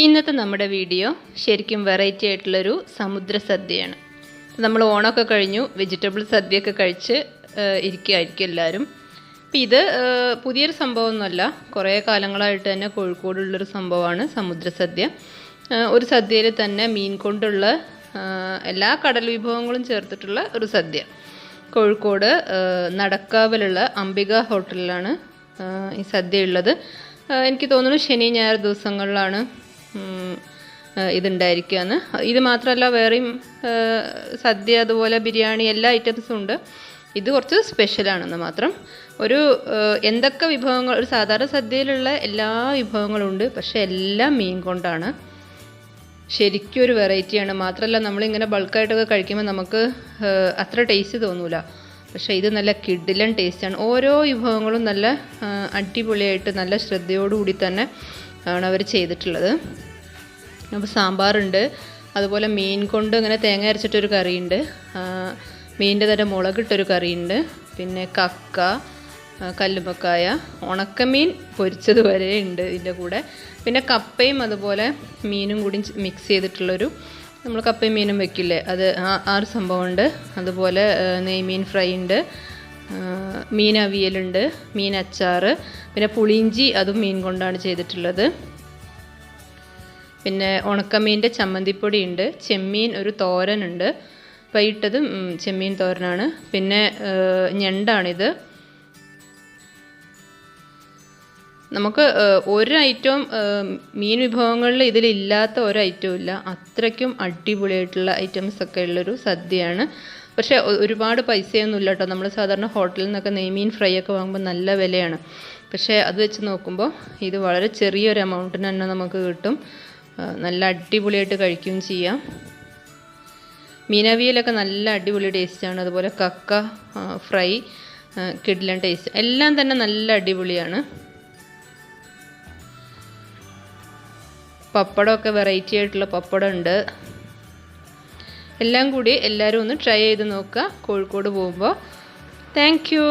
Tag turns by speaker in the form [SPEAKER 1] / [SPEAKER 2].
[SPEAKER 1] ഇന്നത്തെ നമ്മുടെ വീഡിയോ ശരിക്കും വെറൈറ്റി ആയിട്ടുള്ളൊരു സമുദ്ര സദ്യയാണ്. നമ്മൾ ഓണമൊക്കെ കഴിഞ്ഞു വെജിറ്റബിൾ സദ്യയൊക്കെ കഴിച്ച് ഇരിക്കുകയായിരിക്കും എല്ലാവരും. അപ്പം ഇത് പുതിയൊരു സംഭവമൊന്നുമല്ല, കുറേ കാലങ്ങളായിട്ട് തന്നെ കോഴിക്കോടുള്ളൊരു സംഭവമാണ് സമുദ്ര സദ്യ. ഒരു സദ്യയിൽ തന്നെ മീൻ കൊണ്ടുള്ള എല്ലാ കടൽ വിഭവങ്ങളും ചേർത്തിട്ടുള്ള ഒരു സദ്യ. കോഴിക്കോട് നടക്കാവിലുള്ള അംബിക ഹോട്ടലിലാണ് ഈ സദ്യ ഉള്ളത്. എനിക്ക് തോന്നുന്നു ശനി ഞായർ ദിവസങ്ങളിലാണ് ഇതുണ്ടായിരിക്കുകയെന്ന്. ഇത് മാത്രമല്ല, വേറെയും സദ്യ അതുപോലെ ബിരിയാണി എല്ലാ ഐറ്റംസും ഉണ്ട്. ഇത് കുറച്ച് സ്പെഷ്യലാണെന്ന് മാത്രം. എന്തൊക്കെ വിഭവങ്ങൾ, ഒരു സാധാരണ സദ്യയിലുള്ള എല്ലാ വിഭവങ്ങളും ഉണ്ട്, പക്ഷേ എല്ലാം മീൻ കൊണ്ടാണ്. ശരിക്കും ഒരു വെറൈറ്റിയാണ്. മാത്രമല്ല നമ്മളിങ്ങനെ ബൾക്കായിട്ടൊക്കെ കഴിക്കുമ്പോൾ നമുക്ക് അത്ര ടേസ്റ്റ് തോന്നൂല, പക്ഷേ ഇത് നല്ല കിഡിലൻ ടേസ്റ്റാണ്. ഓരോ വിഭവങ്ങളും നല്ല അടിപൊളിയായിട്ട് നല്ല ശ്രദ്ധയോടുകൂടി തന്നെ ആണ് അവർ ചെയ്തിട്ടുള്ളത്. അപ്പോൾ സാമ്പാറുണ്ട്, അതുപോലെ മീൻ കൊണ്ട് ഇങ്ങനെ തേങ്ങ അരച്ചിട്ടൊരു കറിയുണ്ട്, മീനിൻ്റെ തന്നെ മുളകിട്ടൊരു കറിയുണ്ട്, പിന്നെ കക്ക, കല്ലുമ്മക്കായ, ഉണക്കമീൻ പൊരിച്ചത് വരെ ഉണ്ട് ഇതിൻ്റെ കൂടെ, പിന്നെ കപ്പയും അതുപോലെ മീനും കൂടി മിക്സ് ചെയ്തിട്ടുള്ളൊരു, നമ്മൾ കപ്പയും മീനും വെക്കില്ലേ, അത് ആ ഒരു സംഭവമുണ്ട്. അതുപോലെ നെയ്മീൻ ഫ്രൈ ഉണ്ട്, മീൻ അവിയലുണ്ട്, മീൻ അച്ചാർ, പിന്നെ പുളിയിഞ്ചി, അതും മീൻ കൊണ്ടാണ് ചെയ്തിട്ടുള്ളത്. പിന്നെ ഉണക്കമീൻ്റെ ചമ്മന്തിപ്പൊടി ഉണ്ട്, ചെമ്മീൻ ഒരു തോരനുണ്ട്, വൈകിട്ടതും ചെമ്മീൻ തോരനാണ്, പിന്നെ ഞണ്ടാണിത്. നമുക്ക് ഒരു ഐറ്റവും മീൻ വിഭവങ്ങളിൽ ഇതിലില്ലാത്ത ഒരു ഐറ്റവും ഇല്ല. അത്രയ്ക്കും അടിപൊളിയായിട്ടുള്ള ഐറ്റംസൊക്കെ ഉള്ളൊരു സദ്യയാണ്. പക്ഷേ ഒരുപാട് പൈസയൊന്നും ഇല്ല കേട്ടോ. നമ്മൾ സാധാരണ ഹോട്ടലിൽ നിന്നൊക്കെ നെയ്മീൻ ഫ്രൈ ഒക്കെ വാങ്ങുമ്പോൾ നല്ല വിലയാണ്. പക്ഷേ അത് വെച്ച് നോക്കുമ്പോൾ ഇത് വളരെ ചെറിയൊരു എമൗണ്ടിന് തന്നെ നമുക്ക് കിട്ടും. നല്ല അടിപൊളിയായിട്ട് കഴിക്കുകയും ചെയ്യാം. മീനവിയലൊക്കെ നല്ല അടിപൊളി ടേസ്റ്റാണ്. അതുപോലെ കക്ക ഫ്രൈ കിഡിലൻ ടേസ്റ്റ്, എല്ലാം തന്നെ നല്ല അടിപൊളിയാണ്. പപ്പടമൊക്കെ വെറൈറ്റി ആയിട്ടുള്ള പപ്പടം ഉണ്ട്. എല്ലാം കൂടി എല്ലാവരും ഒന്ന് ട്രൈ ചെയ്ത് നോക്കുക കോഴിക്കോട് പോകുമ്പോൾ. Thank you.